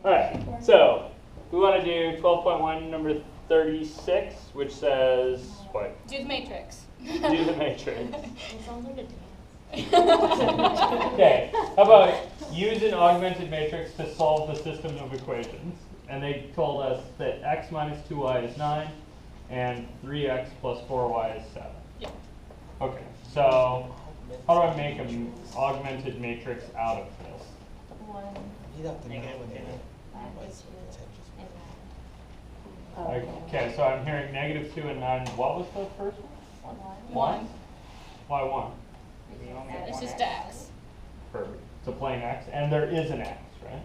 All right, so we want to do 12.1 number 36, which says what? Do the matrix. Do the matrix. It sounds like a dance. Okay, how about use an augmented matrix to solve the system of equations? And they told us that x minus 2y is 9, and 3x plus 4y is 7. Yeah. Okay, so how do I make an augmented matrix out of this? You'd have to know Negative when two. Okay, so I'm hearing -2 and 9. What was the first one? 1? Why 1? We only have It's one just X. x. Perfect. It's a plain x, and there is an x, right?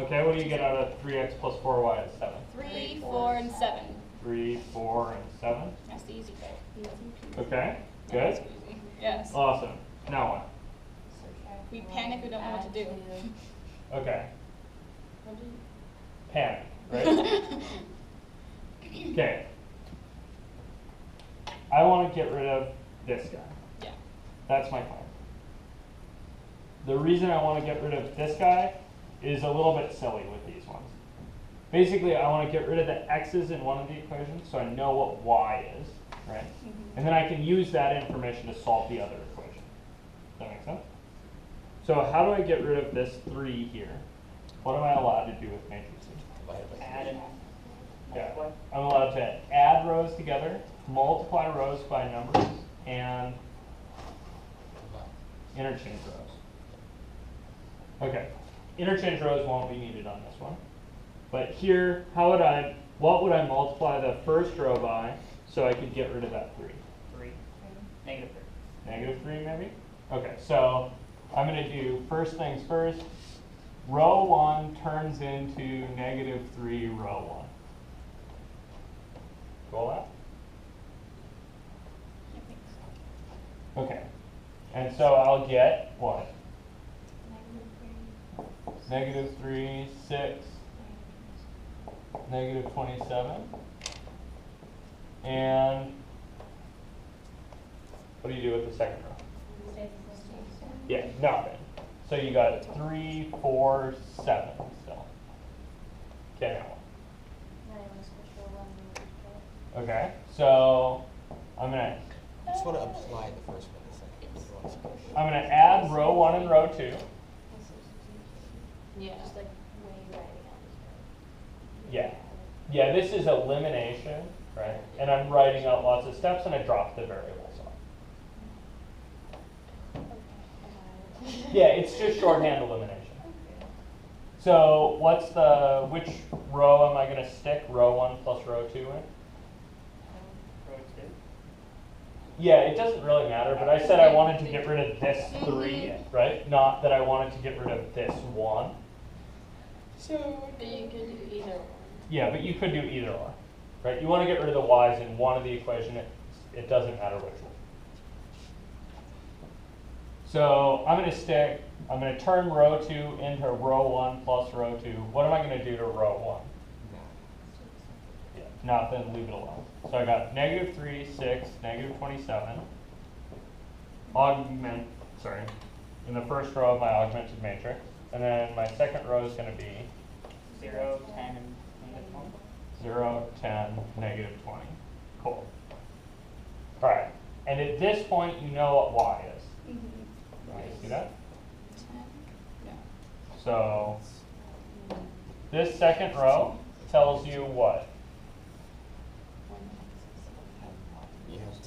Okay, what do you get out of 3x plus 4y is 7? 3, 4, and 7. 3, 4, and 7. That's the easy bit. Okay, That's good. easy. Yes. Awesome. Now what? We panic, we don't know what to do. Okay. Panic, right? Okay. I want to get rid of this guy. Yeah. That's my plan. The reason I want to get rid of this guy is a little bit silly with these ones. Basically, I want to get rid of the x's in one of the equations so I know what y is, right? And then I can use that information to solve the other equation. Does that make sense? So how do I get rid of this 3 here? What am I allowed to do with matrices? Add and Yeah. multiply. I'm allowed to add rows together, multiply rows by numbers, and interchange rows. Okay, interchange rows won't be needed on this one. But here, what would I multiply the first row by so I could get rid of that 3? 3. Negative 3. -3 maybe? Okay, so I'm going to do first things first. Row 1 turns into -3 row 1. Go that? I think so. Okay. And so I'll get what? -3, 6, -27. And what do you do with the second row? Yeah, nothing. So you got 3, 4, 7 still. Okay, now what? Okay, so I'm gonna You just want to apply the first one a second. I'm gonna add row 1 and row 2. Yeah. Just like way writing out this Yeah. Yeah, this is elimination, right? And I'm writing out lots of steps and I drop the variables off. Yeah, it's just shorthand elimination. So which row am I gonna stick row 1 plus row 2 in? Row 2. Yeah, it doesn't really matter, but I said I wanted to get rid of this 3, right? Not that I wanted to get rid of this 1. But you could do either one. Yeah, but you could do either or, right? You want to get rid of the y's in one of the equation. It doesn't matter which one. So I'm going to turn row 2 into row 1 plus row 2. What am I going to do to row 1? Yeah, nothing, leave it alone. So I got -3, 6, -27. In the first row of my augmented matrix. And then my second row is going to be 0, 10, and negative 20. 0, 10, -20. Cool. All right. And at this point, you know what y is. Mm-hmm. See that? 10. Yeah. So this second row tells you what? You have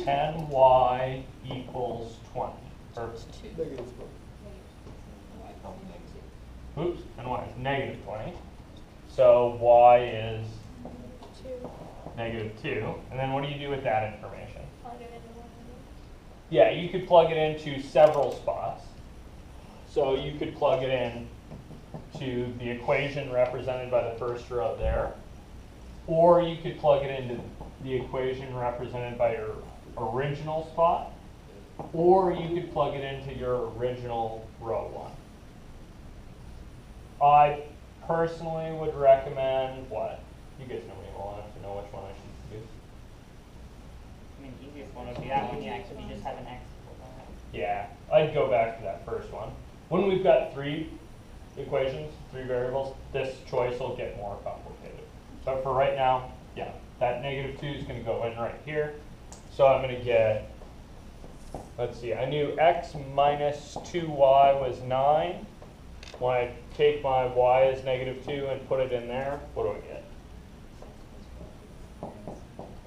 10y equals 20. Or, 2. oops, and y is -20. So y is 2. -2. And then what do you do with that information? Plug it into one. Yeah, you could plug it into several spots. So you could plug it in to the equation represented by the first row there. Or you could plug it into the equation represented by your original spot. Or you could plug it into your original row 1. I personally would recommend what? You guys know me well enough to know which one I should use. I mean, the easiest one would be that one, yeah, except you just have an X. Yeah, I'd go back to that first one. When we've got 3 equations, 3 variables, this choice will get more complicated. But for right now, yeah, that negative 2 is going to go in right here. So I'm going to get, let's see, I knew x minus 2y was 9. When I take my y as negative 2 and put it in there, what do I get?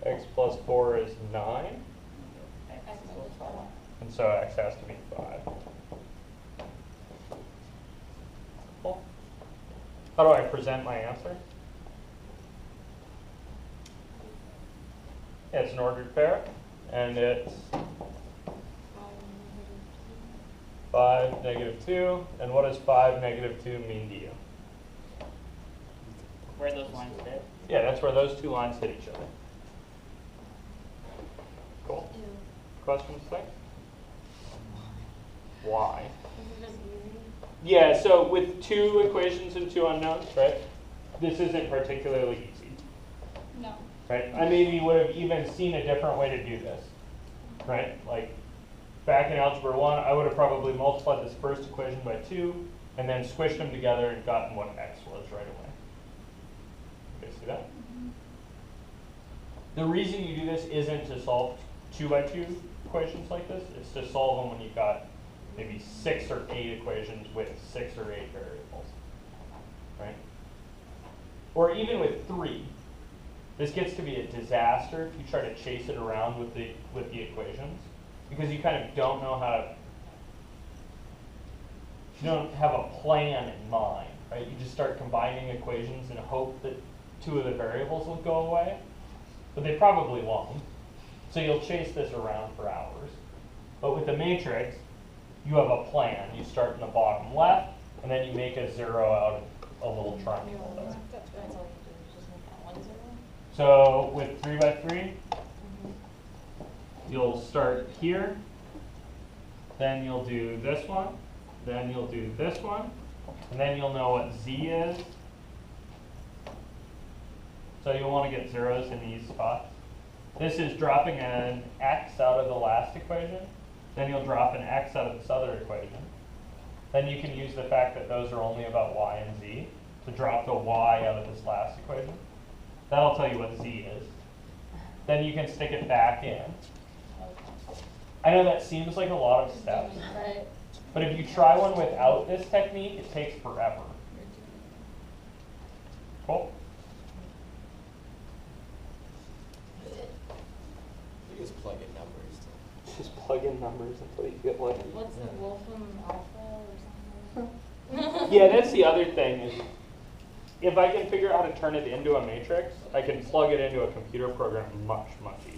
X plus 4 is 9. And so x has to be 5. Cool. How do I present my answer? It's an ordered pair, and it's 5, negative 2. And what does 5, negative 2 mean to you? Where those lines fit. Yeah, that's where those 2 lines hit each other. Cool. Questions there? Why? Yeah, so with 2 equations and 2 unknowns, right? This isn't particularly easy, No. right? I maybe would have even seen a different way to do this, right? Like back in Algebra 1, I would have probably multiplied this first equation by 2 and then squished them together and gotten what x was right away. You guys see that? The reason you do this isn't to solve 2 by 2 equations like this. It's to solve them when you've got maybe 6 or 8 equations with 6 or 8 variables, right? Or even with 3. This gets to be a disaster if you try to chase it around with the equations, because you kind of don't know how to, you don't have a plan in mind, right? You just start combining equations and hope that 2 of the variables will go away, but they probably won't. So you'll chase this around for hours. But with the matrix, you have a plan. You start in the bottom left, and then you make a 0 out of a little triangle there. So with 3 by 3, you'll start here, then you'll do this one, then you'll do this one, and then you'll know what z is. So you'll want to get zeros in these spots. This is dropping an x out of the last equation. Then you'll drop an x out of this other equation. Then you can use the fact that those are only about y and z to drop the y out of this last equation. That'll tell you what z is. Then you can stick it back in. I know that seems like a lot of steps, Right. but if you try one without this technique, it takes forever. Cool? You just plug in numbers. Just plug in numbers until you get lucky. What's the Wolfram Alpha or something? Yeah, that's the other thing is, if I can figure out how to turn it into a matrix, I can plug it into a computer program much, much easier.